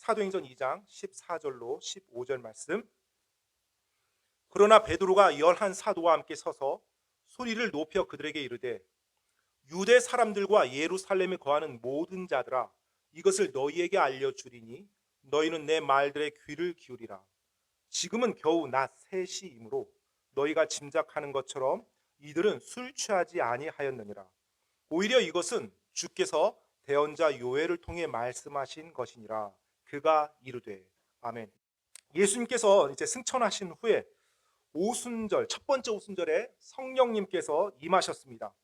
사도행전 2장 14절로 15절 말씀. 그러나 베드로가 11 사도와 함께 서서 소리를 높여 그들에게 이르되 유대 사람들과 예루살렘에 거하는 모든 자들아, 이것을 너희에게 알려주리니 너희는 내 말들에 귀를 기울이라. 지금은 겨우 낮 3시이므로 너희가 짐작하는 것처럼 이들은 술 취하지 아니하였느니라. 오히려 이것은 주께서 대언자 요엘을 통해 말씀하신 것이니라. 그가 이르되. 아멘. 예수님께서 이제 승천하신 후에 오순절, 첫 번째 오순절에 성령님께서 임하셨습니다.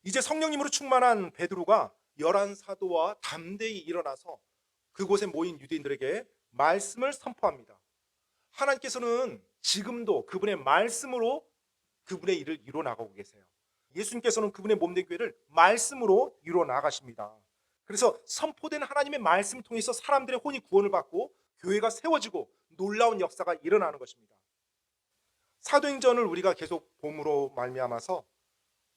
이제 성령님으로 충만한 베드로가 11 사도와 담대히 일어나서 그곳에 모인 유대인들에게 말씀을 선포합니다. 하나님께서는 지금도 그분의 말씀으로 그분의 일을 이루어 나가고 계세요. 예수님께서는 그분의 몸된 교회를 말씀으로 이루어 나가십니다. 그래서 선포된 하나님의 말씀을 통해서 사람들의 혼이 구원을 받고 교회가 세워지고 놀라운 역사가 일어나는 것입니다. 사도행전을 우리가 계속 봄으로 말미암아서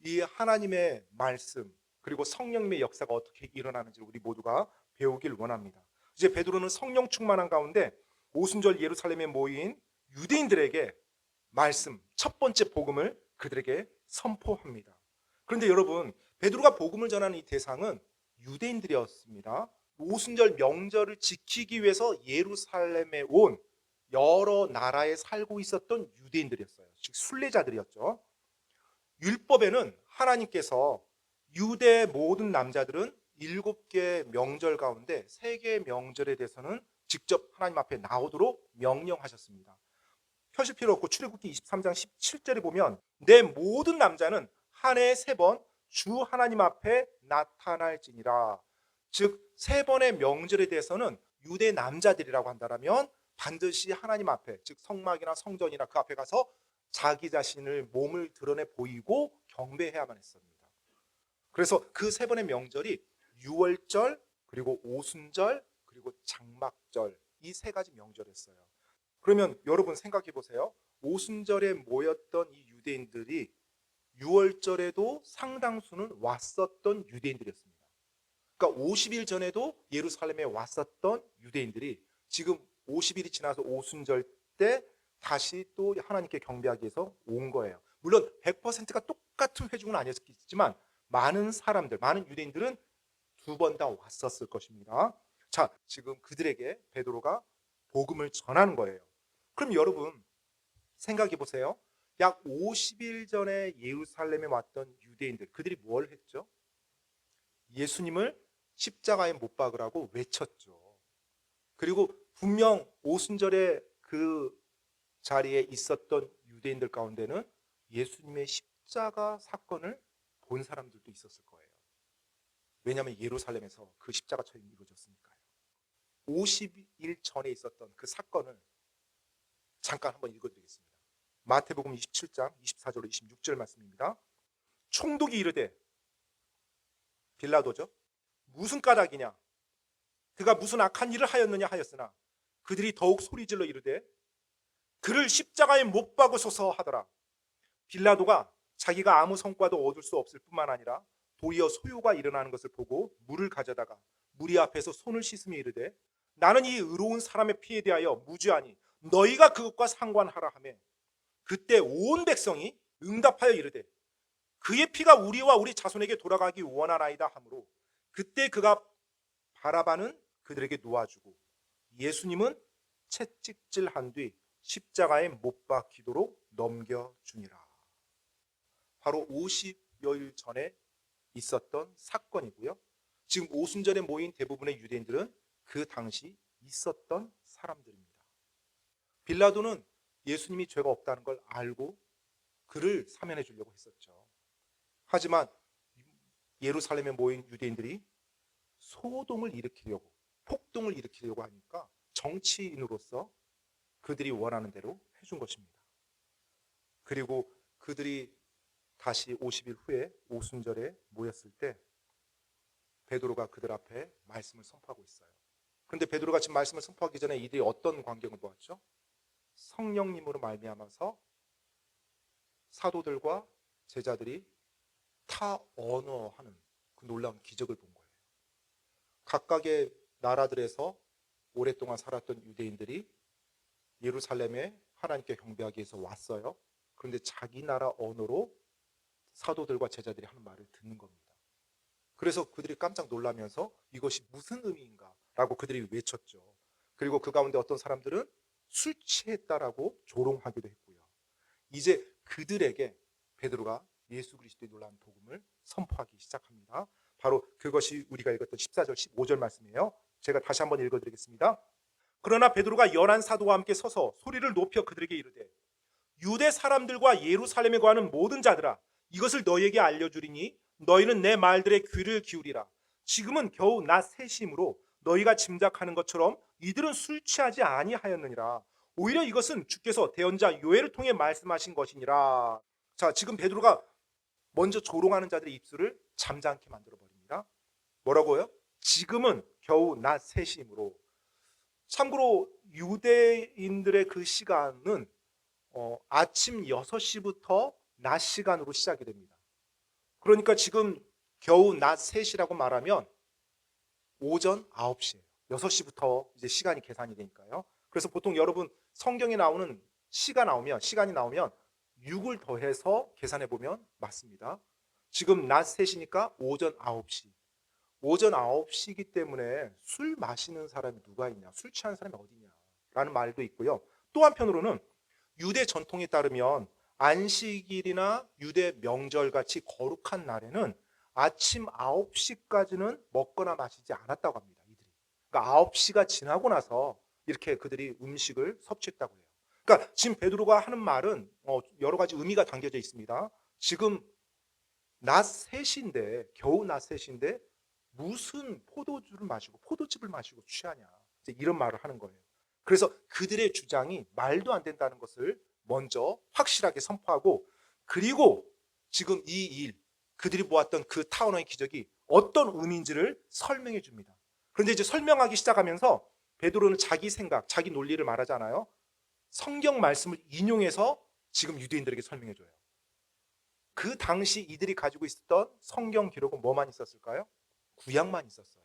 이 하나님의 말씀 그리고 성령님의 역사가 어떻게 일어나는지 우리 모두가 배우길 원합니다. 이제 베드로는 성령 충만한 가운데 오순절 예루살렘에 모인 유대인들에게 말씀, 첫 번째 복음을 그들에게 선포합니다. 그런데 여러분, 베드로가 복음을 전하는 이 대상은 유대인들이었습니다. 오순절 명절을 지키기 위해서 예루살렘에 온 여러 나라에 살고 있었던 유대인들이었어요. 즉 순례자들이었죠. 율법에는 하나님께서 유대 모든 남자들은 7개 명절 가운데 3개의 명절에 대해서는 직접 하나님 앞에 나오도록 명령하셨습니다. 펴실 필요 없고 출애굽기 23장 17절에 보면 내 모든 남자는 한 해에 3번 주 하나님 앞에 나타날지니라. 즉 3번의 명절에 대해서는 유대 남자들이라고 한다면 반드시 하나님 앞에, 즉 성막이나 성전이나 그 앞에 가서 자기 자신을 몸을 드러내 보이고 경배해야만 했습니다. 그래서 그 3번의 명절이 유월절, 그리고 오순절, 그리고 장막절, 이 3가지 명절이었어요. 그러면 여러분 생각해 보세요. 오순절에 모였던 이 유대인들이 유월절에도 상당수는 왔었던 유대인들이었습니다. 그러니까 50일 전에도 예루살렘에 왔었던 유대인들이 지금 50일이 지나서 오순절 때 다시 또 하나님께 경배하기 위해서 온 거예요. 물론 100%가 똑같은 회중은 아니었겠지만 많은 사람들, 많은 유대인들은 2번 다 왔었을 것입니다. 자, 지금 그들에게 베드로가 복음을 전하는 거예요. 그럼 여러분 생각해 보세요. 약 50일 전에 예루살렘에 왔던 유대인들, 그들이 뭘 했죠? 예수님을 십자가에 못 박으라고 외쳤죠. 그리고 분명 오순절에 그 자리에 있었던 유대인들 가운데는 예수님의 십자가 사건을 본 사람들도 있었을 거예요. 왜냐하면 예루살렘에서 그 십자가 처형이 이루어졌으니까요. 50일 전에 있었던 그 사건을 잠깐 한번 읽어드리겠습니다. 마태복음 27장 24절로 26절 말씀입니다. 총독이 이르되, 빌라도죠, 무슨 까닭이냐? 그가 무슨 악한 일을 하였느냐 하였으나 그들이 더욱 소리질러 이르되 그를 십자가에 못 박으소서 하더라. 빌라도가 자기가 아무 성과도 얻을 수 없을 뿐만 아니라 도리어 소요가 일어나는 것을 보고 물을 가져다가 무리 앞에서 손을 씻으며 이르되 나는 이 의로운 사람의 피에 대하여 무죄하니 너희가 그것과 상관하라 하며, 그때 온 백성이 응답하여 이르되 그의 피가 우리와 우리 자손에게 돌아가기 원하나이다 하므로 그때 그가 바라바는 그들에게 놓아주고 예수님은 채찍질한 뒤 십자가에 못 박히도록 넘겨주니라. 바로 50여일 전에 있었던 사건이고요. 지금 오순절에 모인 대부분의 유대인들은 그 당시 있었던 사람들입니다. 빌라도는 예수님이 죄가 없다는 걸 알고 그를 사면해 주려고 했었죠. 하지만 예루살렘에 모인 유대인들이 소동을 일으키려고, 폭동을 일으키려고 하니까 정치인으로서 그들이 원하는 대로 해준 것입니다. 그리고 그들이 다시 50일 후에 오순절에 모였을 때 베드로가 그들 앞에 말씀을 선포하고 있어요. 그런데 베드로가 지금 말씀을 선포하기 전에 이들이 어떤 광경을 보았죠? 성령님으로 말미암아서 사도들과 제자들이 타 언어하는 그 놀라운 기적을 본 거예요. 각각의 나라들에서 오랫동안 살았던 유대인들이 예루살렘에 하나님께 경배하기 위해서 왔어요. 그런데 자기 나라 언어로 사도들과 제자들이 하는 말을 듣는 겁니다. 그래서 그들이 깜짝 놀라면서 이것이 무슨 의미인가 라고 그들이 외쳤죠. 그리고 그 가운데 어떤 사람들은 술 취했다라고 조롱하기도 했고요. 이제 그들에게 베드로가 예수 그리스도의 놀라운 복음을 선포하기 시작합니다. 바로 그것이 우리가 읽었던 14절 15절 말씀이에요. 제가 다시 한번 읽어드리겠습니다. 그러나 베드로가 열한 사도와 함께 서서 소리를 높여 그들에게 이르되 유대 사람들과 예루살렘에 거하는 모든 자들아 이것을 너희에게 알려주리니 너희는 내 말들에 귀를 기울이라. 지금은 겨우 낮 3시이므로 너희가 짐작하는 것처럼 이들은 술 취하지 아니하였느니라. 오히려 이것은 주께서 대언자 요엘을 통해 말씀하신 것이니라. 자, 지금 베드로가 먼저 조롱하는 자들의 입술을 잠잠케 만들어 버립니다. 뭐라고요? 지금은 겨우 낮 3시이므로. 참고로 유대인들의 그 시간은 아침 6시부터 낮 시간으로 시작이 됩니다. 그러니까 지금 겨우 낮 3시라고 말하면 오전 9시예요. 6시부터 이제 시간이 계산이 되니까요. 그래서 보통 여러분 성경에 나오는 시간이 나오면 6을 더해서 계산해 보면 맞습니다. 지금 낮 3시니까 오전 9시. 오전 9시이기 때문에 술 마시는 사람이 누가 있냐, 술 취하는 사람이 어디냐 라는 말도 있고요. 또 한편으로는 유대 전통에 따르면 안식일이나 유대 명절같이 거룩한 날에는 아침 9시까지는 먹거나 마시지 않았다고 합니다. 이들이. 그러니까 9시가 지나고 나서 이렇게 그들이 음식을 섭취했다고 해요. 그러니까 지금 베드로가 하는 말은 여러 가지 의미가 담겨져 있습니다. 지금 낮 3시인데, 겨우 낮 3시인데 무슨 포도즙을 마시고 취하냐, 이제 이런 말을 하는 거예요. 그래서 그들의 주장이 말도 안 된다는 것을 먼저 확실하게 선포하고, 그리고 지금 이 일, 그들이 보았던 그 타원의 기적이 어떤 의미인지를 설명해 줍니다. 그런데 이제 설명하기 시작하면서 베드로는 자기 생각, 자기 논리를 말하잖아요. 성경 말씀을 인용해서 지금 유대인들에게 설명해 줘요. 그 당시 이들이 가지고 있었던 성경 기록은 뭐만 있었을까요? 구약만 있었어요.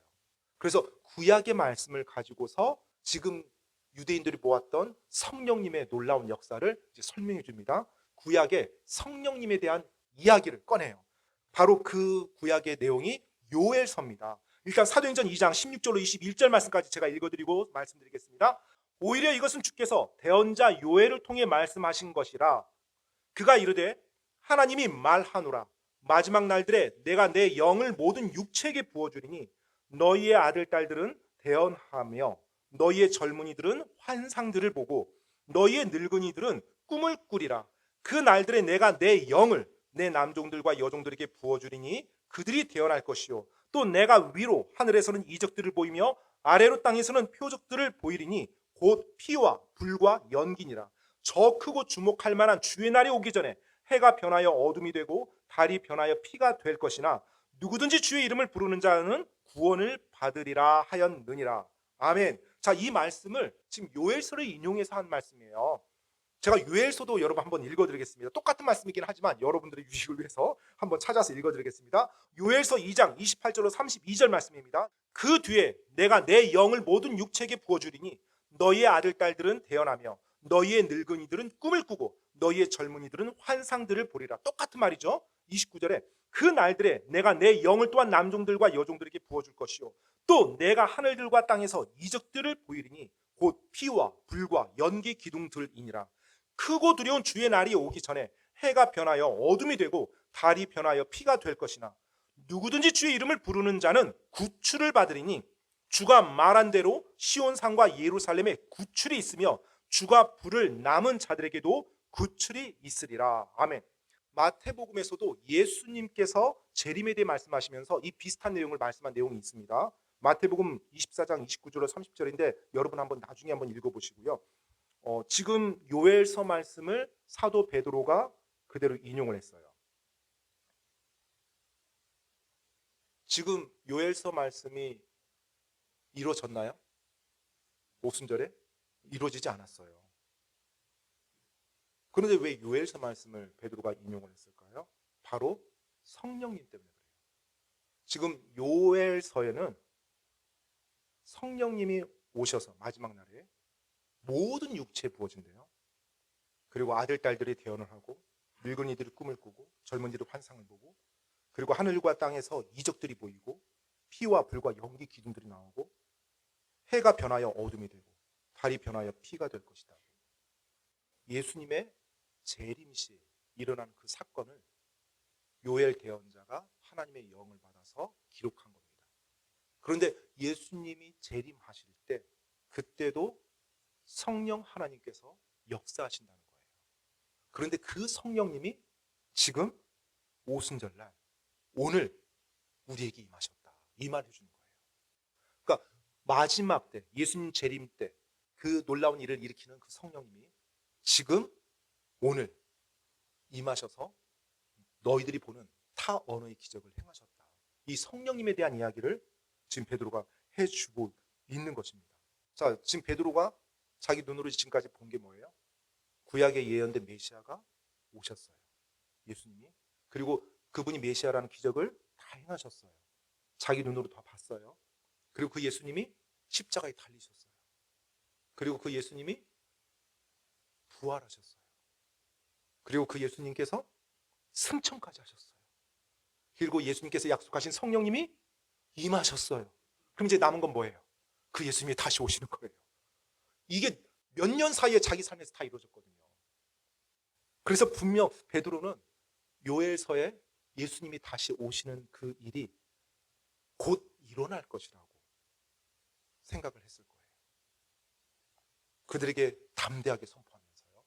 그래서 구약의 말씀을 가지고서 지금 유대인들이 보았던 성령님의 놀라운 역사를 이제 설명해 줍니다. 구약의 성령님에 대한 이야기를 꺼내요. 바로 그 구약의 내용이 요엘서입니다. 일단 사도행전 2장 16절로 21절 말씀까지 제가 읽어드리고 말씀드리겠습니다. 오히려 이것은 주께서 대언자 요엘을 통해 말씀하신 것이라. 그가 이르되 하나님이 말하노라. 마지막 날들에 내가 내 영을 모든 육체에게 부어주리니 너희의 아들 딸들은 대언하며 너희의 젊은이들은 환상들을 보고 너희의 늙은이들은 꿈을 꾸리라. 그 날들에 내가 내 영을 내 남종들과 여종들에게 부어주리니 그들이 대언할 것이요 또 내가 위로 하늘에서는 이적들을 보이며 아래로 땅에서는 표적들을 보이리니 곧 피와 불과 연기니라. 저 크고 주목할 만한 주의 날이 오기 전에 해가 변하여 어둠이 되고 달이 변하여 피가 될 것이나 누구든지 주의 이름을 부르는 자는 구원을 받으리라 하였느니라. 아멘. 자, 이 말씀을 지금 요엘서를 인용해서 한 말씀이에요. 제가 요엘서도 여러분 한번 읽어드리겠습니다. 똑같은 말씀이긴 하지만 여러분들의 유익을 위해서 한번 찾아서 읽어드리겠습니다. 요엘서 2장 28절로 32절 말씀입니다. 그 뒤에 내가 내 영을 모든 육체에게 부어주리니 너희의 아들 딸들은 대언하며 너희의 늙은이들은 꿈을 꾸고 너희의 젊은이들은 환상들을 보리라. 똑같은 말이죠. 29절에 그 날들에 내가 내 영을 또한 남종들과 여종들에게 부어줄 것이요 또 내가 하늘들과 땅에서 이적들을 보이리니 곧 피와 불과 연기 기둥들이니라. 크고 두려운 주의 날이 오기 전에 해가 변하여 어둠이 되고 달이 변하여 피가 될 것이나 누구든지 주의 이름을 부르는 자는 구출을 받으리니 주가 말한 대로 시온산과 예루살렘에 구출이 있으며 주가 부를 남은 자들에게도 구출이 있으리라. 아멘. 마태복음에서도 예수님께서 재림에 대해 말씀하시면서 이 비슷한 내용을 말씀한 내용이 있습니다. 마태복음 24장 29절로 30절인데 여러분 한번 나중에 한번 읽어보시고요. 지금 요엘서 말씀을 사도 베드로가 그대로 인용을 했어요. 지금 요엘서 말씀이 이루어졌나요? 오순절에? 이루어지지 않았어요. 그런데 왜 요엘서 말씀을 베드로가 인용을 했을까요? 바로 성령님 때문에 그래요. 지금 요엘서에는 성령님이 오셔서 마지막 날에 모든 육체에 부어진대요. 그리고 아들, 딸들이 대언을 하고 늙은이들이 꿈을 꾸고 젊은이들이 환상을 보고 그리고 하늘과 땅에서 이적들이 보이고 피와 불과 연기 기둥들이 나오고 해가 변하여 어둠이 되고 달이 변하여 피가 될 것이다. 예수님의 재림 시에 일어난 그 사건을 요엘 예언자가 하나님의 영을 받아서 기록한 겁니다. 그런데 예수님이 재림하실 때 그때도 성령 하나님께서 역사하신다는 거예요. 그런데 그 성령님이 지금 오순절날 오늘 우리에게 임하셨다. 이 말 해주는 거예요. 그러니까 마지막 때 예수님 재림 때 그 놀라운 일을 일으키는 그 성령님이 지금 오늘 임하셔서 너희들이 보는 타 언어의 기적을 행하셨다. 이 성령님에 대한 이야기를 지금 베드로가 해주고 있는 것입니다. 자, 지금 베드로가 자기 눈으로 지금까지 본 게 뭐예요? 구약에 예언된 메시아가 오셨어요. 예수님이. 그리고 그분이 메시아라는 기적을 다 행하셨어요. 자기 눈으로 다 봤어요. 그리고 그 예수님이 십자가에 달리셨어요. 그리고 그 예수님이 부활하셨어요. 그리고 그 예수님께서 승천까지 하셨어요. 그리고 예수님께서 약속하신 성령님이 임하셨어요. 그럼 이제 남은 건 뭐예요? 그 예수님이 다시 오시는 거예요. 이게 몇 년 사이에 자기 삶에서 다 이루어졌거든요. 그래서 분명 베드로는 요엘서에 예수님이 다시 오시는 그 일이 곧 일어날 것이라고 생각을 했을 거예요. 그들에게 담대하게 선포하면서요.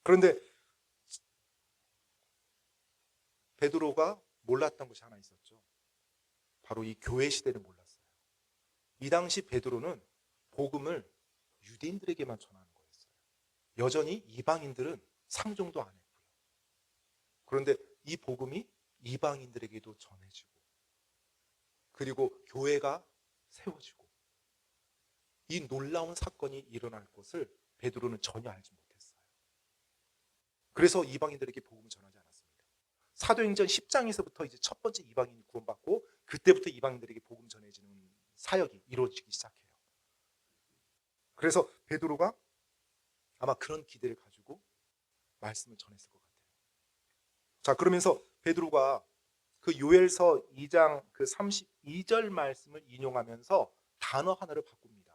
그런데 베드로가 몰랐던 것이 하나 있었죠. 바로 이 교회 시대를 몰랐어요. 이 당시 베드로는 복음을 유대인들에게만 전하는 거였어요. 여전히 이방인들은 상종도 안 했고요. 그런데 이 복음이 이방인들에게도 전해지고 그리고 교회가 세워지고 이 놀라운 사건이 일어날 것을 베드로는 전혀 알지 못했어요. 그래서 이방인들에게 복음을 전하지 않았습니다. 사도행전 10장에서부터 이제 첫 번째 이방인이 구원받고 그때부터 이방인들에게 복음 전해지는 사역이 이루어지기 시작해요. 그래서 베드로가 아마 그런 기대를 가지고 말씀을 전했을 것 같아요. 자, 그러면서 베드로가 그 요엘서 2장 그 32절 말씀을 인용하면서 단어 하나를 바꿉니다.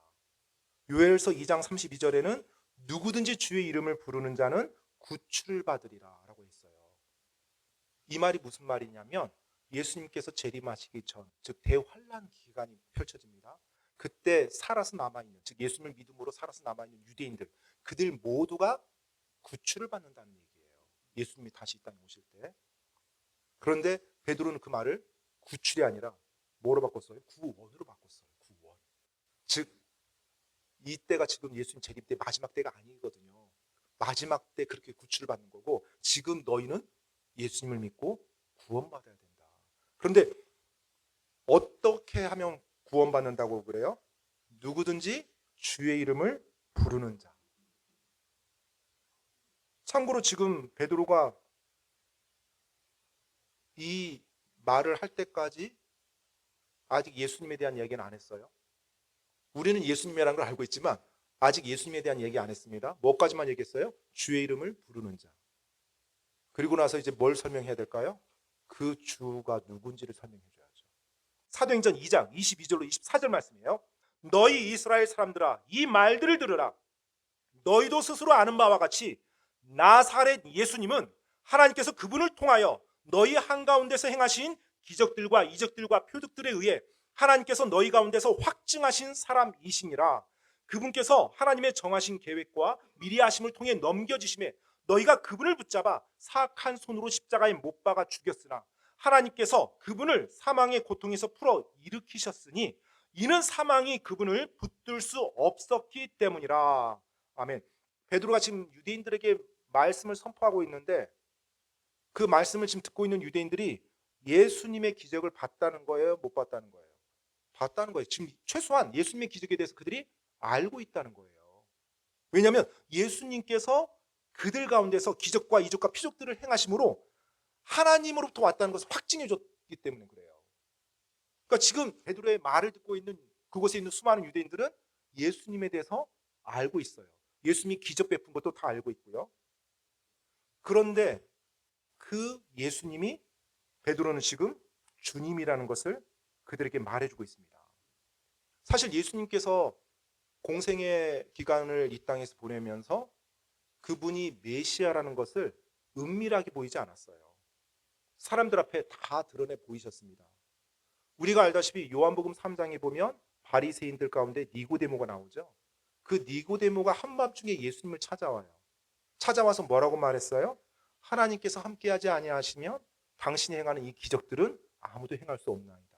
요엘서 2장 32절에는 누구든지 주의 이름을 부르는 자는 구출을 받으리라 라고 했어요. 이 말이 무슨 말이냐면 예수님께서 재림하시기 전, 즉 대환란 기간이 펼쳐집니다. 그때 살아서 남아있는, 즉 예수님을 믿음으로 살아서 남아있는 유대인들, 그들 모두가 구출을 받는다는 얘기예요. 예수님이 다시 이 땅에 오실 때. 그런데 베드로는 그 말을 구출이 아니라 뭐로 바꿨어요? 구원으로 바꿨어요. 구원. 즉 이때가 지금 예수님 재림 때 마지막 때가 아니거든요. 마지막 때 그렇게 구출을 받는 거고 지금 너희는 예수님을 믿고 구원받아야 된다. 그런데 어떻게 하면 구원받는다고 그래요? 누구든지 주의 이름을 부르는 자. 참고로 지금 베드로가 이 말을 할 때까지 아직 예수님에 대한 이야기는 안 했어요. 우리는 예수님이라는 걸 알고 있지만 아직 예수님에 대한 얘기 안 했습니다. 뭐까지만 얘기했어요? 주의 이름을 부르는 자. 그리고 나서 이제 뭘 설명해야 될까요? 그 주가 누군지를 설명해 줘야죠. 사도행전 2장 22절로 24절 말씀이에요. 너희 이스라엘 사람들아 이 말들을 들으라. 너희도 스스로 아는 바와 같이 나사렛 예수님은 하나님께서 그분을 통하여 너희 한가운데서 행하신 기적들과 이적들과 표적들에 의해 하나님께서 너희 가운데서 확증하신 사람이시니라. 그분께서 하나님의 정하신 계획과 미리 하심을 통해 넘겨주심에 너희가 그분을 붙잡아 사악한 손으로 십자가에 못 박아 죽였으나 하나님께서 그분을 사망의 고통에서 풀어 일으키셨으니 이는 사망이 그분을 붙들 수 없었기 때문이라. 아멘. 베드로가 지금 유대인들에게 말씀을 선포하고 있는데 그 말씀을 지금 듣고 있는 유대인들이 예수님의 기적을 봤다는 거예요? 못 봤다는 거예요? 봤다는 거예요. 지금 최소한 예수님의 기적에 대해서 그들이 알고 있다는 거예요. 왜냐하면 예수님께서 그들 가운데서 기적과 이적과 표적들을 행하심으로 하나님으로부터 왔다는 것을 확증해 줬기 때문에 그래요. 그러니까 지금 베드로의 말을 듣고 있는 그곳에 있는 수많은 유대인들은 예수님에 대해서 알고 있어요. 예수님이 기적 베푼 것도 다 알고 있고요. 그런데 그 예수님이 베드로는 지금 주님이라는 것을 그들에게 말해주고 있습니다. 사실 예수님께서 공생의 기간을 이 땅에서 보내면서 그분이 메시아라는 것을 은밀하게 보이지 않았어요. 사람들 앞에 다 드러내 보이셨습니다. 우리가 알다시피 요한복음 3장에 보면 바리새인들 가운데 니고데모가 나오죠. 그 니고데모가 한밤중에 예수님을 찾아와요. 찾아와서 뭐라고 말했어요? 하나님께서 함께하지 아니하시면 당신이 행하는 이 기적들은 아무도 행할 수 없나이다.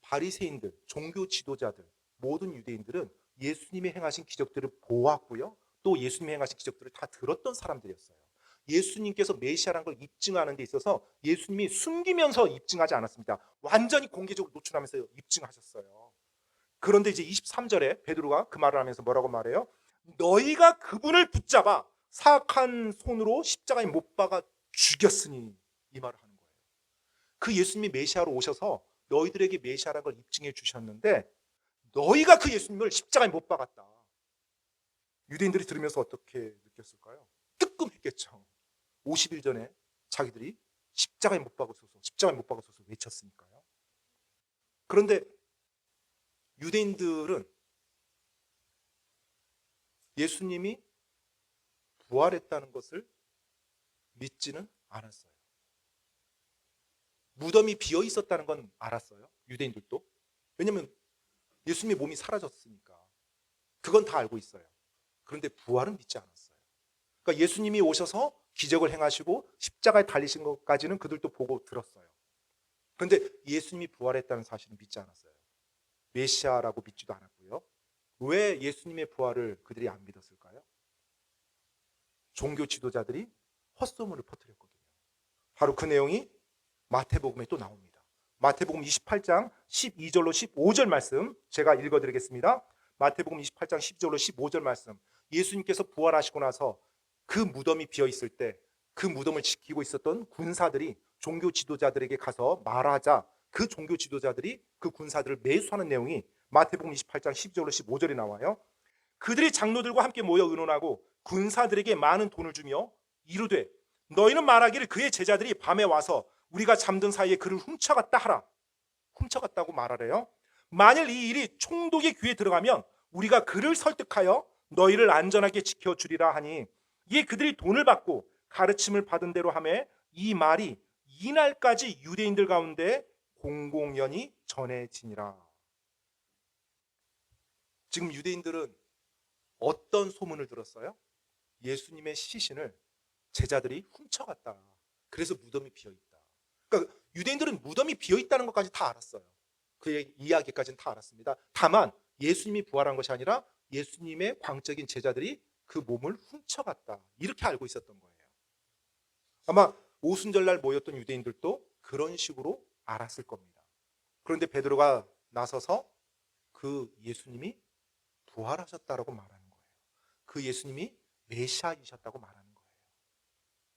바리새인들, 종교 지도자들, 모든 유대인들은 예수님이 행하신 기적들을 보았고요. 또 예수님이 행하신 기적들을 다 들었던 사람들이었어요. 예수님께서 메시아라는 걸 입증하는 데 있어서 예수님이 숨기면서 입증하지 않았습니다. 완전히 공개적으로 노출하면서 입증하셨어요. 그런데 이제 23절에 베드로가 그 말을 하면서 뭐라고 말해요? 너희가 그분을 붙잡아 사악한 손으로 십자가에 못 박아 죽였으니, 이 말을 하는 거예요. 그 예수님이 메시아로 오셔서 너희들에게 메시아라는 걸 입증해 주셨는데 너희가 그 예수님을 십자가에 못 박았다. 유대인들이 들으면서 어떻게 느꼈을까요? 뜨끔했겠죠. 50일 전에 자기들이 십자가에 못 박으소서, 십자가에 못 박으소서 외쳤으니까요. 그런데 유대인들은 예수님이 부활했다는 것을 믿지는 않았어요. 무덤이 비어 있었다는 건 알았어요. 유대인들도. 왜냐하면 예수님의 몸이 사라졌으니까. 그건 다 알고 있어요. 그런데 부활은 믿지 않았어요. 그러니까 예수님이 오셔서 기적을 행하시고 십자가에 달리신 것까지는 그들도 보고 들었어요. 그런데 예수님이 부활했다는 사실은 믿지 않았어요. 메시아라고 믿지도 않았고요. 왜 예수님의 부활을 그들이 안 믿었을까요? 종교 지도자들이 헛소문을 퍼뜨렸거든요. 바로 그 내용이 마태복음에 또 나옵니다. 마태복음 28장 12절로 15절 말씀 제가 읽어드리겠습니다. 마태복음 28장 12절로 15절 말씀. 예수님께서 부활하시고 나서 그 무덤이 비어있을 때 그 무덤을 지키고 있었던 군사들이 종교 지도자들에게 가서 말하자 그 종교 지도자들이 그 군사들을 매수하는 내용이 마태복음 28장 12절로 15절에 나와요. 그들이 장로들과 함께 모여 의논하고 군사들에게 많은 돈을 주며 이르되 너희는 말하기를 그의 제자들이 밤에 와서 우리가 잠든 사이에 그를 훔쳐갔다 하라. 훔쳐갔다고 말하래요. 만일 이 일이 총독의 귀에 들어가면 우리가 그를 설득하여 너희를 안전하게 지켜주리라 하니, 이에 그들이 돈을 받고 가르침을 받은 대로 하매 이 말이 이날까지 유대인들 가운데 공공연히 전해지니라. 지금 유대인들은 어떤 소문을 들었어요? 예수님의 시신을 제자들이 훔쳐갔다. 그래서 무덤이 비어있다. 그러니까 유대인들은 무덤이 비어있다는 것까지 다 알았어요. 그의 이야기까지는 다 알았습니다. 다만 예수님이 부활한 것이 아니라 예수님의 광적인 제자들이 그 몸을 훔쳐갔다, 이렇게 알고 있었던 거예요. 아마 오순절날 모였던 유대인들도 그런 식으로 알았을 겁니다. 그런데 베드로가 나서서 그 예수님이 부활하셨다라고 말하는 거예요. 그 예수님이 메시아이셨다고 말하는 거예요.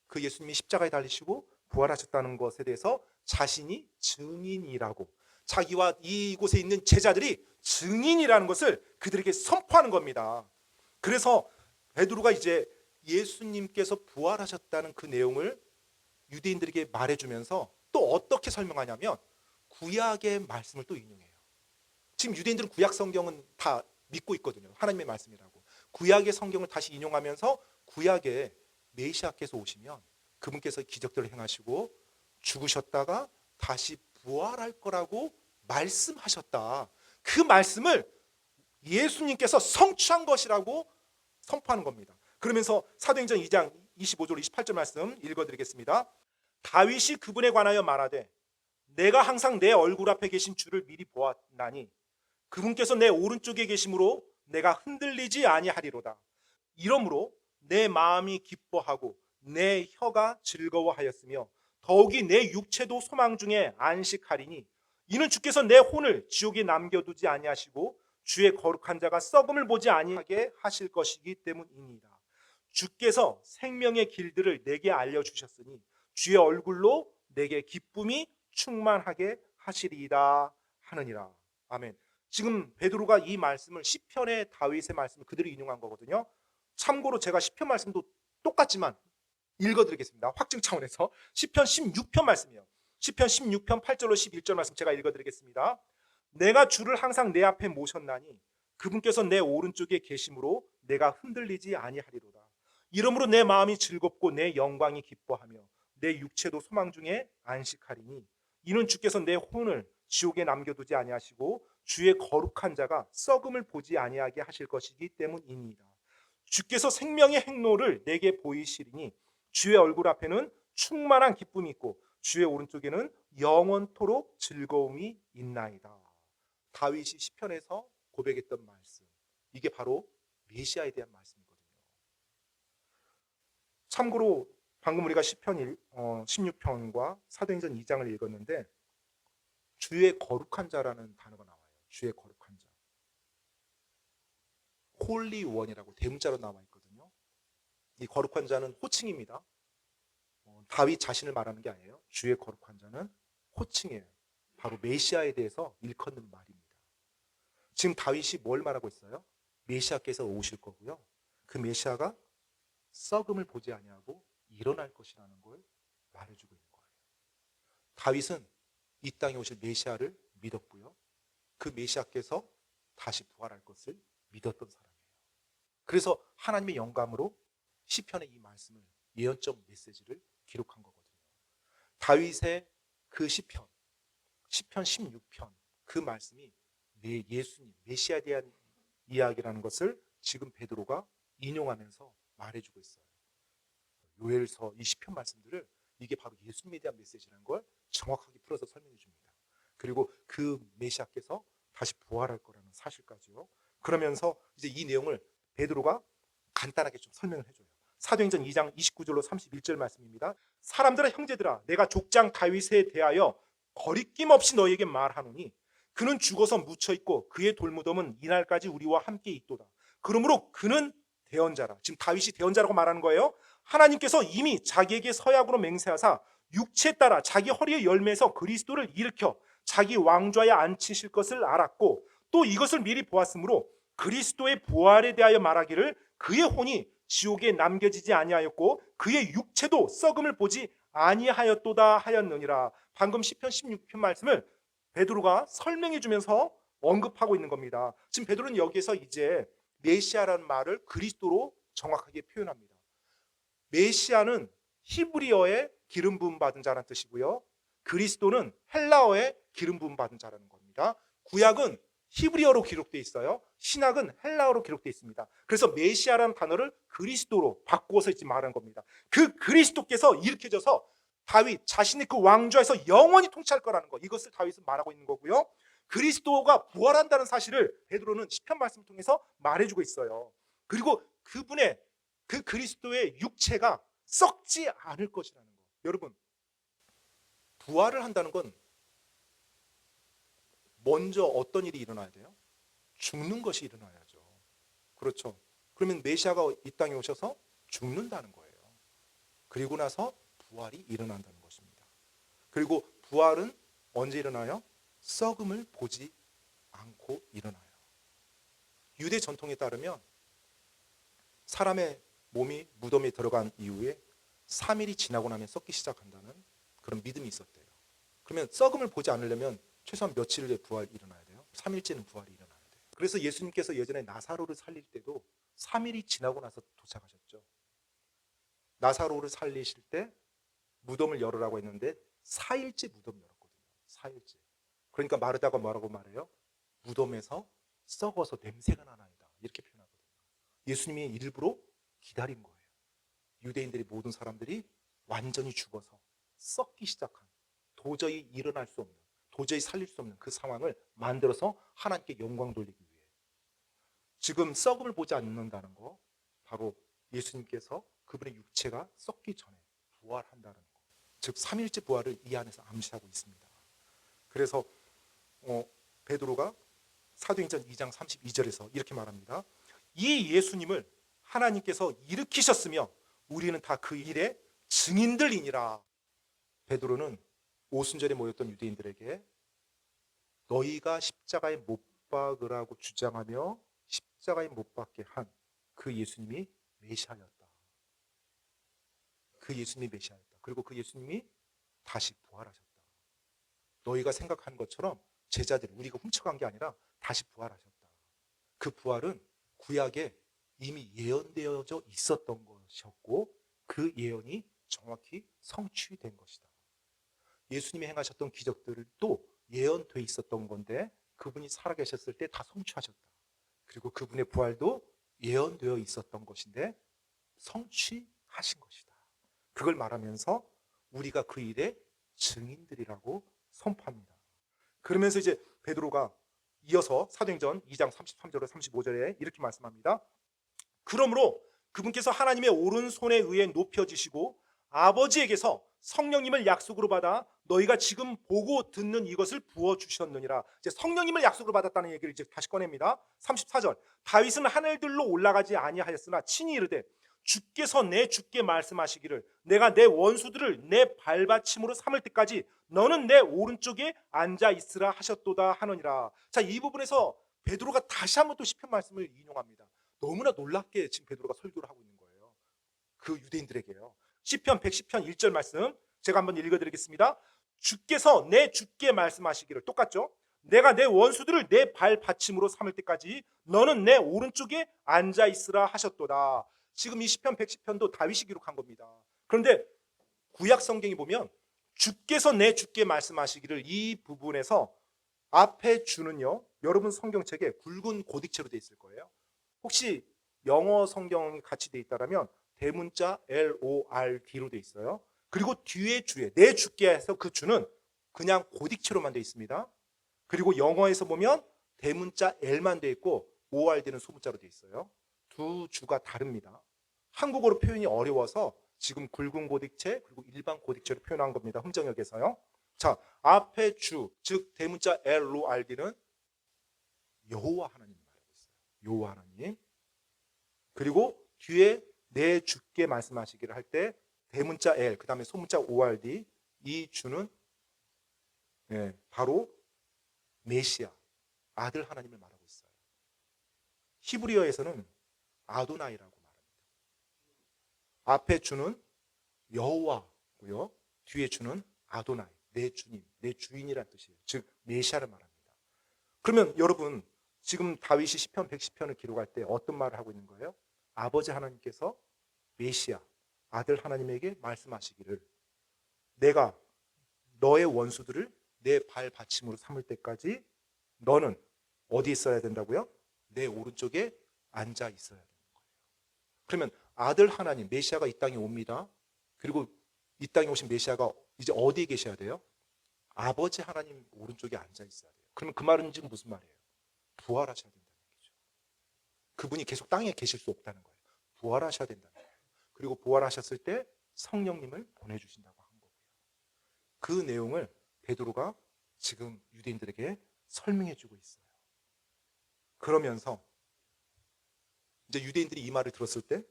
그 예수님이 십자가에 달리시고 부활하셨다는 것에 대해서 자신이 증인이라고, 자기와 이곳에 있는 제자들이 증인이라는 것을 그들에게 선포하는 겁니다. 그래서 베드로가 이제 예수님께서 부활하셨다는 그 내용을 유대인들에게 말해주면서 또 어떻게 설명하냐면 구약의 말씀을 또 인용해요. 지금 유대인들은 구약 성경은 다 믿고 있거든요. 하나님의 말씀이라고. 구약의 성경을 다시 인용하면서 구약에 메시아께서 오시면 그분께서 기적들을 행하시고 죽으셨다가 다시 부활할 거라고 말씀하셨다. 그 말씀을 예수님께서 성취한 것이라고 선포하는 겁니다. 그러면서 사도행전 2장 25절 28절 말씀 읽어드리겠습니다. 다윗이 그분에 관하여 말하되 내가 항상 내 얼굴 앞에 계신 주를 미리 보았나니 그분께서 내 오른쪽에 계심으로 내가 흔들리지 아니하리로다. 이러므로 내 마음이 기뻐하고 내 혀가 즐거워하였으며 더욱이 내 육체도 소망 중에 안식하리니 이는 주께서 내 혼을 지옥에 남겨두지 아니하시고 주의 거룩한 자가 썩음을 보지 아니하게 하실 것이기 때문이니라. 주께서 생명의 길들을 내게 알려주셨으니 주의 얼굴로 내게 기쁨이 충만하게 하시리이다 하느니라. 아멘. 지금 베드로가 이 말씀을 시편의 다윗의 말씀을 그대로 인용한 거거든요. 참고로 제가 시편 말씀도 똑같지만 읽어드리겠습니다. 확증 차원에서 시편 16편 말씀이에요. 시편 16편 8절로 11절 말씀 제가 읽어드리겠습니다. 내가 주를 항상 내 앞에 모셨나니 그분께서 내 오른쪽에 계심으로 내가 흔들리지 아니하리로다. 이러므로 내 마음이 즐겁고 내 영광이 기뻐하며 내 육체도 소망 중에 안식하리니 이는 주께서 내 혼을 지옥에 남겨두지 아니하시고 주의 거룩한 자가 썩음을 보지 아니하게 하실 것이기 때문입니다. 주께서 생명의 행로를 내게 보이시리니 주의 얼굴 앞에는 충만한 기쁨이 있고 주의 오른쪽에는 영원토록 즐거움이 있나이다. 다윗이 시편에서 고백했던 말씀, 이게 바로 메시아에 대한 말씀이거든요. 참고로 방금 우리가 시편 16편과 사도행전 2장을 읽었는데 주의 거룩한 자라는 단어가 나와요. 주의 거룩한 자. 홀리 원이라고 대문자로 나와 있거든요. 이 거룩한 자는 호칭입니다. 다윗 자신을 말하는 게 아니에요. 주의 거룩한 자는 호칭이에요. 바로 메시아에 대해서 일컫는 말입니다. 지금 다윗이 뭘 말하고 있어요? 메시아께서 오실 거고요. 그 메시아가 썩음을 보지 아니하고 일어날 것이라는 걸 말해주고 있는 거예요. 다윗은 이 땅에 오실 메시아를 믿었고요. 그 메시아께서 다시 부활할 것을 믿었던 사람이에요. 그래서 하나님의 영감으로 시편의 이 말씀을 예언적 메시지를 기록한 거거든요. 다윗의 그 시편 16편 그 말씀이 예수님, 메시아에 대한 이야기라는 것을 지금 베드로가 인용하면서 말해주고 있어요. 요엘서 이 시편 말씀들을 이게 바로 예수님에 대한 메시지라는 걸 정확하게 풀어서 설명해 줍니다. 그리고 그 메시아께서 다시 부활할 거라는 사실까지요. 그러면서 이제 이 내용을 베드로가 간단하게 좀 설명을 해줘요. 사도행전 2장 29절로 31절 말씀입니다. 사람들아 형제들아 내가 족장 다윗에 대하여 거리낌 없이 너희에게 말하노니 그는 죽어서 묻혀있고 그의 돌무덤은 이날까지 우리와 함께 있도다. 그러므로 그는 대언자라. 지금 다윗이 대언자라고 말하는 거예요. 하나님께서 이미 자기에게 서약으로 맹세하사 육체에 따라 자기 허리의 열매에서 그리스도를 일으켜 자기 왕좌에 앉히실 것을 알았고 또 이것을 미리 보았으므로 그리스도의 부활에 대하여 말하기를 그의 혼이 지옥에 남겨지지 아니하였고 그의 육체도 썩음을 보지 아니하였도다 하였느니라. 방금 시편 16편 말씀을 베드로가 설명해 주면서 언급하고 있는 겁니다. 지금 베드로는 여기에서 이제 메시아라는 말을 그리스도로 정확하게 표현합니다. 메시아는 히브리어의 기름 부음 받은 자라는 뜻이고요. 그리스도는 헬라어의 기름 부음 받은 자라는 겁니다. 구약은 히브리어로 기록되어 있어요. 신약은 헬라어로 기록되어 있습니다. 그래서 메시아라는 단어를 그리스도로 바꾸어서 이제 말한 겁니다. 그 그리스도께서 일으켜져서 다윗 자신이 그 왕좌에서 영원히 통치할 거라는 거, 이것을 다윗은 말하고 있는 거고요. 그리스도가 부활한다는 사실을 베드로는 시편 말씀을 통해서 말해주고 있어요. 그리고 그분의 그 그리스도의 육체가 썩지 않을 것이라는 거. 여러분, 부활을 한다는 건 먼저 어떤 일이 일어나야 돼요? 죽는 것이 일어나야죠. 그렇죠. 그러면 메시아가 이 땅에 오셔서 죽는다는 거예요. 그리고 나서 부활이 일어난다는 것입니다. 그리고 부활은 언제 일어나요? 썩음을 보지 않고 일어나요. 유대 전통에 따르면 사람의 몸이 무덤에 들어간 이후에 3일이 지나고 나면 썩기 시작한다는 그런 믿음이 있었대요. 그러면 썩음을 보지 않으려면 최소한 며칠 후에 부활이 일어나야 돼요. 3일째는 부활이 일어나야 돼요. 그래서 예수님께서 예전에 나사로를 살릴 때도 3일이 지나고 나서 도착하셨죠. 나사로를 살리실 때 무덤을 열으라고 했는데 4일째 무덤 열었거든요. 4일째. 그러니까 마르다가 뭐라고 말해요? 무덤에서 썩어서 냄새가 나나이다. 이렇게 표현하거든요. 예수님이 일부러 기다린 거예요. 유대인들이 모든 사람들이 완전히 죽어서 썩기 시작한, 도저히 일어날 수 없는, 도저히 살릴 수 없는 그 상황을 만들어서 하나님께 영광 돌리기 위해. 지금 썩음을 보지 않는다는 거, 바로 예수님께서 그분의 육체가 썩기 전에 부활한다는 거, 즉 3일째 부활을 이 안에서 암시하고 있습니다. 그래서 베드로가 사도행전 2장 32절에서 이렇게 말합니다. 이 예수님을 하나님께서 일으키셨으며 우리는 다 그 일의 증인들이니라. 베드로는 오순절에 모였던 유대인들에게 너희가 십자가에 못 박으라고 주장하며 십자가에 못 박게 한 그 예수님이 메시아였다. 그 예수님이 메시아였다. 그리고 그 예수님이 다시 부활하셨다. 너희가 생각하는 것처럼 제자들이 우리가 훔쳐간 게 아니라 다시 부활하셨다. 그 부활은 구약에 이미 예언되어져 있었던 것이었고 그 예언이 정확히 성취된 것이다. 예수님이 행하셨던 기적들도 예언돼 있었던 건데 그분이 살아계셨을 때 다 성취하셨다. 그리고 그분의 부활도 예언되어 있었던 것인데 성취하신 것이다. 그걸 말하면서 우리가 그 일의 증인들이라고 선포합니다. 그러면서 이제 베드로가 이어서 사도행전 2장 33절에 35절에 이렇게 말씀합니다. 그러므로 그분께서 하나님의 오른손에 의해 높여지시고 아버지에게서 성령님을 약속으로 받아 너희가 지금 보고 듣는 이것을 부어주셨느니라. 이제 성령님을 약속으로 받았다는 얘기를 이제 다시 꺼냅니다. 34절 다윗은 하늘들로 올라가지 아니하였으나 친히 이르되 주께서 내 주께 말씀하시기를 내가 내 원수들을 내 발받침으로 삼을 때까지 너는 내 오른쪽에 앉아 있으라 하셨도다 하느니라. 자, 이 부분에서 베드로가 다시 한번 또 시편 말씀을 인용합니다. 너무나 놀랍게 지금 베드로가 설교를 하고 있는 거예요. 그 유대인들에게요. 시편 110편 1절 말씀 제가 한번 읽어드리겠습니다. 주께서 내 주께 말씀하시기를, 똑같죠? 내가 내 원수들을 내 발받침으로 삼을 때까지 너는 내 오른쪽에 앉아 있으라 하셨도다. 지금 이 시편 110편도 다윗이 기록한 겁니다. 그런데 구약 성경이 보면 주께서 내 주께 말씀하시기를, 이 부분에서 앞에 주는요, 여러분 성경책에 굵은 고딕체로 돼 있을 거예요. 혹시 영어 성경이 같이 돼 있다면 대문자 LORD로 돼 있어요. 그리고 뒤에 주에 내 주께 해서 그 주는 그냥 고딕체로만 돼 있습니다. 그리고 영어에서 보면 대문자 L만 돼 있고 ORD는 소문자로 돼 있어요. 두 주가 다릅니다. 한국어로 표현이 어려워서 지금 굵은 고딕체 그리고 일반 고딕체로 표현한 겁니다. 흥정역에서요. 자, 앞에 주, 즉 대문자 LORD는 여호와 하나님 말하고 있어요. 여호와 하나님. 그리고 뒤에 내 주께 말씀하시기를 할 때 대문자 L, 그 다음에 소문자 ORD, 이 주는 바로 메시아, 아들 하나님을 말하고 있어요. 히브리어에서는 아도나이라고 말합니다. 앞에 주는 여호와고요, 뒤에 주는 아도나이, 내 주님, 내 주인이라는 뜻이에요. 즉 메시아를 말합니다. 그러면 여러분 지금 다윗이 시편 110편을 기록할 때 어떤 말을 하고 있는 거예요? 아버지 하나님께서 메시아, 아들 하나님에게 말씀하시기를 내가 너의 원수들을 내 발받침으로 삼을 때까지 너는 어디 있어야 된다고요? 내 오른쪽에 앉아 있어야 되는 거예요. 그러면 아들 하나님, 메시아가 이 땅에 옵니다. 그리고 이 땅에 오신 메시아가 이제 어디에 계셔야 돼요? 아버지 하나님 오른쪽에 앉아 있어야 돼요. 그러면 그 말은 지금 무슨 말이에요? 부활하셔야 된다는 얘기죠. 그분이 계속 땅에 계실 수 없다는 거예요. 부활하셔야 된다는 거예요. 그리고 부활하셨을 때 성령님을 보내주신다고 한 거고요. 그 내용을 베드로가 지금 유대인들에게 설명해 주고 있어요. 그러면서 이제 유대인들이 이 말을 들었을 때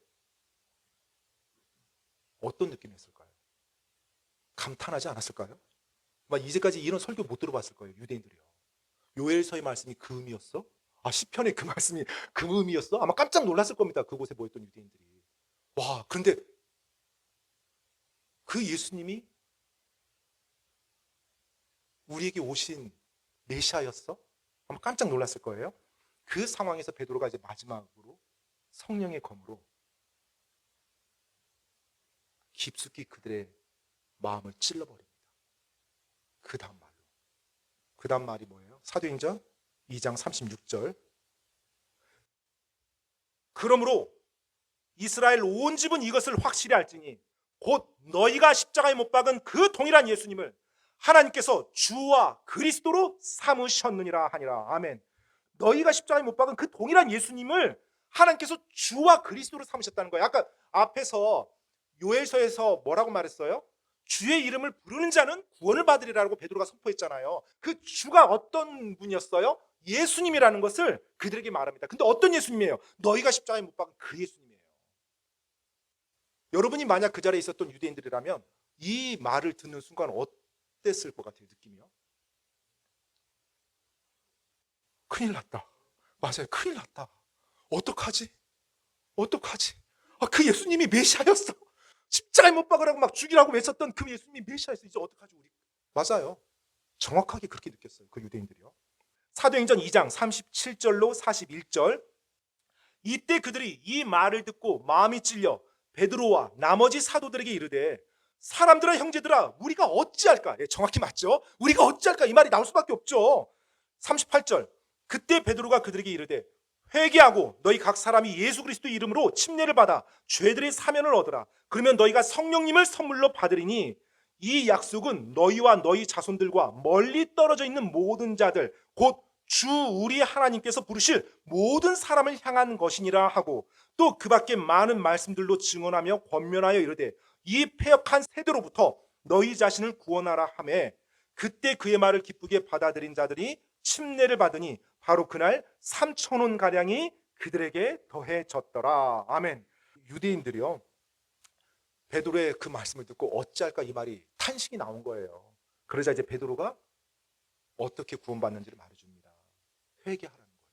어떤 느낌이었을까요? 감탄하지 않았을까요? 막 이제까지 이런 설교 못 들어봤을 거예요, 유대인들이요. 요엘서의 말씀이 그 의미였어? 아, 시편의 그 말씀이 그 의미였어? 아마 깜짝 놀랐을 겁니다, 그곳에 모였던 유대인들이. 와, 그런데 그 예수님이 우리에게 오신 메시아였어? 아마 깜짝 놀랐을 거예요. 그 상황에서 베드로가 이제 마지막으로 성령의 검으로 깊숙이 그들의 마음을 찔러버립니다. 그 다음 말로. 그 다음 말이 뭐예요? 사도행전 2장 36절. 그러므로 이스라엘 온 집은 이것을 확실히 알지니 곧 너희가 십자가에 못 박은 그 동일한 예수님을 하나님께서 주와 그리스도로 삼으셨느니라 하니라. 아멘. 너희가 십자가에 못 박은 그 동일한 예수님을 하나님께서 주와 그리스도로 삼으셨다는 거예요. 아까 앞에서 요엘서에서 뭐라고 말했어요? 주의 이름을 부르는 자는 구원을 받으리라고 베드로가 선포했잖아요. 그 주가 어떤 분이었어요? 예수님이라는 것을 그들에게 말합니다. 근데 어떤 예수님이에요? 너희가 십자가에 못 박은 그 예수님이에요. 여러분이 만약 그 자리에 있었던 유대인들이라면 이 말을 듣는 순간 어땠을 것 같아요? 느낌이요? 큰일 났다. 맞아요. 큰일 났다. 어떡하지? 어떡하지? 그 예수님이 메시아였어. 십자가에 못 박으라고 막 죽이라고 외쳤던 그 예수님이 메시아였어. 이제 어떡하지 우리? 맞아요. 정확하게 그렇게 느꼈어요. 그 유대인들이요. 사도행전 2장 37절로 41절. 이때 그들이 이 말을 듣고 마음이 찔려 베드로와 나머지 사도들에게 이르되 사람들아 형제들아 우리가 어찌할까? 정확히 맞죠? 우리가 어찌할까? 이 말이 나올 수밖에 없죠. 38절. 그때 베드로가 그들에게 이르되 회개하고 너희 각 사람이 예수 그리스도 이름으로 침례를 받아 죄들의 사면을 얻으라. 그러면 너희가 성령님을 선물로 받으리니 이 약속은 너희와 너희 자손들과 멀리 떨어져 있는 모든 자들 곧 주 우리 하나님께서 부르실 모든 사람을 향한 것이니라 하고 또 그 밖에 많은 말씀들로 증언하며 권면하여 이르되 이 패역한 세대로부터 너희 자신을 구원하라 하매 그때 그의 말을 기쁘게 받아들인 자들이 침례를 받으니 바로 그날 3,000원 가량이 그들에게 더해졌더라. 아멘. 유대인들이요 베드로의 그 말씀을 듣고 어찌할까 이 말이 탄식이 나온 거예요. 그러자 이제 베드로가 어떻게 구원받는지를 말해줍니다. 회개하라는 거예요.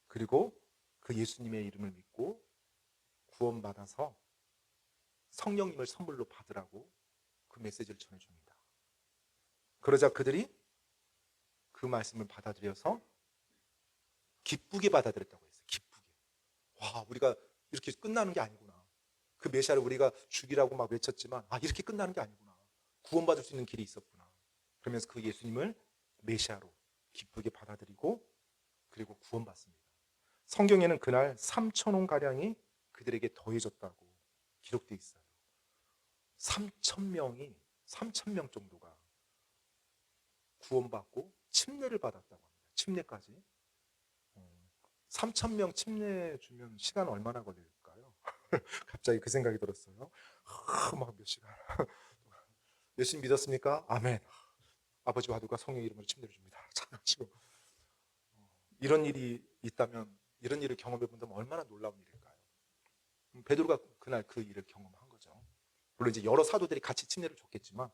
그리고 그 예수님의 이름을 믿고 구원받아서 성령님을 선물로 받으라고 그 메시지를 전해줍니다. 그러자 그들이 그 말씀을 받아들여서 기쁘게 받아들였다고 했어요. 기쁘게. 와, 우리가 이렇게 끝나는 게 아니구나. 그 메시아를 우리가 죽이라고 막 외쳤지만 이렇게 끝나는 게 아니구나. 구원받을 수 있는 길이 있었구나. 그러면서 그 예수님을 메시아로 기쁘게 받아들이고 그리고 구원받습니다. 성경에는 그날 3,000원 가량이 그들에게 더해졌다고 기록되어 있어요. 3,000명 정도가 구원받고 침례를 받았다고 합니다. 침례까지. 3,000명 침례 주면 시간 얼마나 걸릴까요? 갑자기 그 생각이 들었어요. 막 몇 시간. 예수님 믿었습니까? 아멘. 아버지와 아들과 성령의 이름으로 침례를 줍니다. 참으시고 이런 일이 있다면 이런 일을 경험해 본다면 얼마나 놀라운 일일까요? 베드로가 그날 그 일을 경험한 거죠. 물론 이제 여러 사도들이 같이 침례를 줬겠지만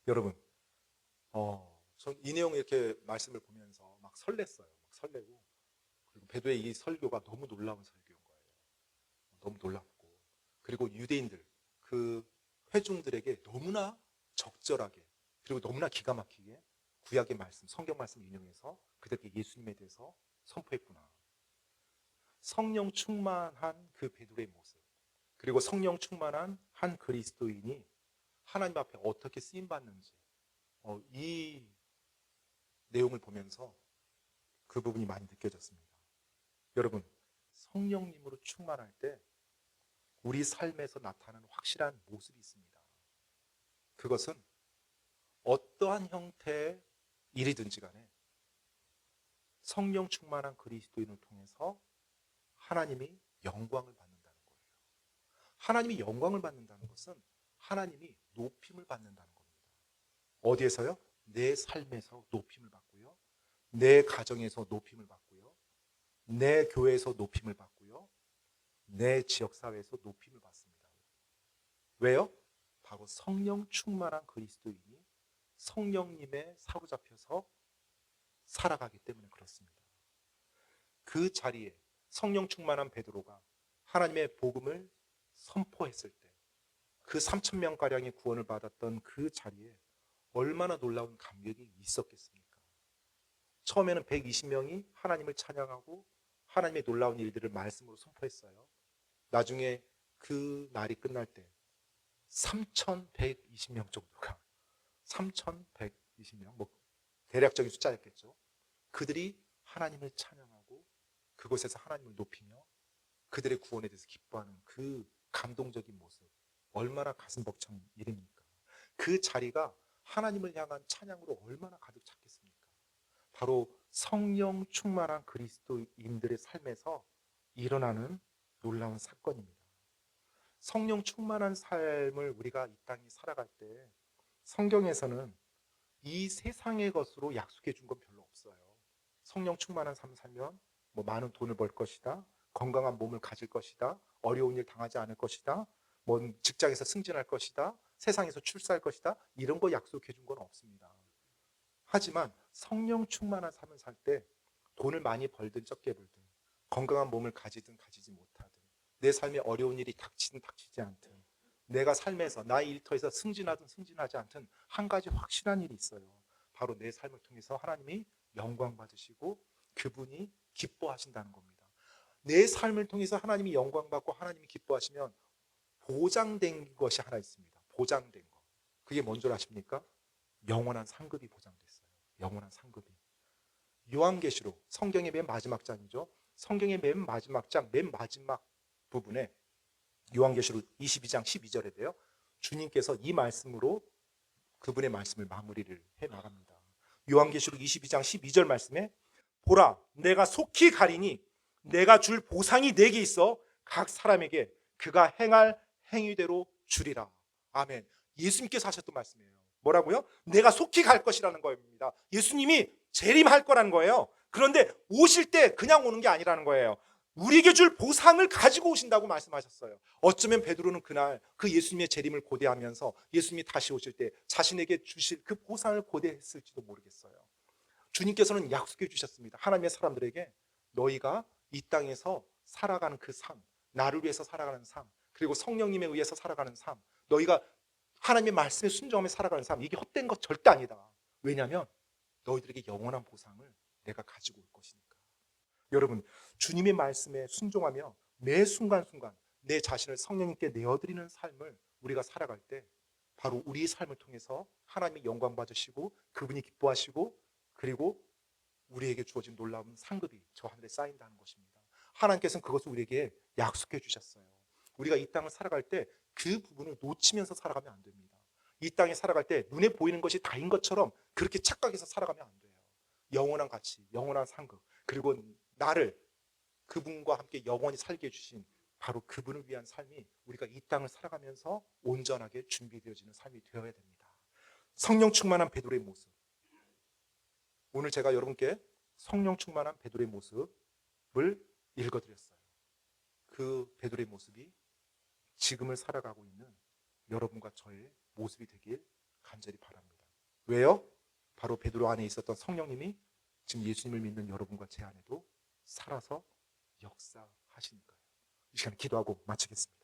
여러분, 전 이 내용 이렇게 말씀을 보면서 막 설렜어요. 막 설레고 그리고 베드로의 이 설교가 너무 놀라운 설교인 거예요. 너무 놀랍고 그리고 유대인들 그 회중들에게 너무나 적절하게 그리고 너무나 기가 막히게 구약의 말씀, 성경 말씀 인용해서 그들에게 예수님에 대해서 선포했구나. 성령 충만한 그 베드로의 모습 그리고 성령 충만한 한 그리스도인이 하나님 앞에 어떻게 쓰임받는지 이 내용을 보면서 그 부분이 많이 느껴졌습니다. 여러분, 성령님으로 충만할 때 우리 삶에서 나타나는 확실한 모습이 있습니다. 그것은 어떠한 형태의 일이든지 간에 성령 충만한 그리스도인을 통해서 하나님이 영광을 받는다는 거예요. 하나님이 영광을 받는다는 것은 하나님이 높임을 받는다는 겁니다. 어디에서요? 내 삶에서 높임을 받고요. 내 가정에서 높임을 받고요. 내 교회에서 높임을 받고요. 내 지역사회에서 높임을 받습니다. 왜요? 바로 성령 충만한 그리스도인이 성령님에 사로잡혀서 살아가기 때문에 그렇습니다. 그 자리에 성령 충만한 베드로가 하나님의 복음을 선포했을 때 그 3,000명가량의 구원을 받았던 그 자리에 얼마나 놀라운 감격이 있었겠습니까? 처음에는 120명이 하나님을 찬양하고 하나님의 놀라운 일들을 말씀으로 선포했어요. 나중에 그 날이 끝날 때 3,120명 정도가 3,120명 뭐 대략적인 숫자였겠죠. 그들이 하나님을 찬양하고 그곳에서 하나님을 높이며 그들의 구원에 대해서 기뻐하는 그 감동적인 모습 얼마나 가슴 벅찬 일입니까? 그 자리가 하나님을 향한 찬양으로 얼마나 가득 찼겠습니까? 바로 성령 충만한 그리스도인들의 삶에서 일어나는 놀라운 사건입니다. 성령 충만한 삶을 우리가 이 땅에 살아갈 때 성경에서는 이 세상의 것으로 약속해 준 건 별로 없어요. 성령 충만한 삶 살면 뭐 많은 돈을 벌 것이다, 건강한 몸을 가질 것이다, 어려운 일 당하지 않을 것이다, 뭐 직장에서 승진할 것이다, 세상에서 출세할 것이다, 이런 거 약속해 준 건 없습니다. 하지만 성령 충만한 삶을 살 때 돈을 많이 벌든 적게 벌든 건강한 몸을 가지든 가지지 못하든 내 삶에 어려운 일이 닥치든 닥치지 않든 내가 삶에서 나의 일터에서 승진하든 승진하지 않든 한 가지 확실한 일이 있어요. 바로 내 삶을 통해서 하나님이 영광 받으시고 그분이 기뻐하신다는 겁니다. 내 삶을 통해서 하나님이 영광 받고 하나님이 기뻐하시면 보장된 것이 하나 있습니다. 보장된 거. 그게 뭔 줄 아십니까? 영원한 상급이 보장됐어요. 영원한 상급이. 요한계시록 성경의 맨 마지막 장이죠. 성경의 맨 마지막 장, 맨 마지막 부분에 요한계시록 22장 12절에 돼요. 주님께서 이 말씀으로 그분의 말씀을 마무리를 해 나갑니다. 요한계시록 22장 12절 말씀에 보라 내가 속히 가리니 내가 줄 보상이 내게 있어 각 사람에게 그가 행할 행위대로 주리라. 아멘. 예수님께서 하셨던 말씀이에요. 뭐라고요? 내가 속히 갈 것이라는 겁니다. 예수님이 재림할 거라는 거예요. 그런데 오실 때 그냥 오는 게 아니라는 거예요. 우리에게 줄 보상을 가지고 오신다고 말씀하셨어요. 어쩌면 베드로는 그날 그 예수님의 재림을 고대하면서 예수님이 다시 오실 때 자신에게 주실 그 보상을 고대했을지도 모르겠어요. 주님께서는 약속해 주셨습니다. 하나님의 사람들에게 너희가 이 땅에서 살아가는 그 삶, 나를 위해서 살아가는 삶, 그리고 성령님에 의해서 살아가는 삶, 너희가 하나님의 말씀에 순종하며 살아가는 삶, 이게 헛된 것 절대 아니다. 왜냐하면 너희들에게 영원한 보상을 내가 가지고 올 것이니까. 여러분, 주님의 말씀에 순종하며 매 순간순간 내 자신을 성령님께 내어드리는 삶을 우리가 살아갈 때 바로 우리의 삶을 통해서 하나님의 영광 받으시고 그분이 기뻐하시고 그리고 우리에게 주어진 놀라운 상급이 저 하늘에 쌓인다는 것입니다. 하나님께서는 그것을 우리에게 약속해 주셨어요. 우리가 이 땅을 살아갈 때 그 부분을 놓치면서 살아가면 안 됩니다. 이 땅에 살아갈 때 눈에 보이는 것이 다인 것처럼 그렇게 착각해서 살아가면 안 돼요. 영원한 가치, 영원한 상급, 그리고 나를 그분과 함께 영원히 살게 해주신 바로 그분을 위한 삶이 우리가 이 땅을 살아가면서 온전하게 준비되어지는 삶이 되어야 됩니다. 성령 충만한 베드로의 모습. 오늘 제가 여러분께 성령 충만한 베드로의 모습을 읽어드렸어요. 그 베드로의 모습이 지금을 살아가고 있는 여러분과 저의 모습이 되길 간절히 바랍니다. 왜요? 바로 베드로 안에 있었던 성령님이 지금 예수님을 믿는 여러분과 제 안에도 살아서 역사하시니까요. 이 시간 기도하고 마치겠습니다.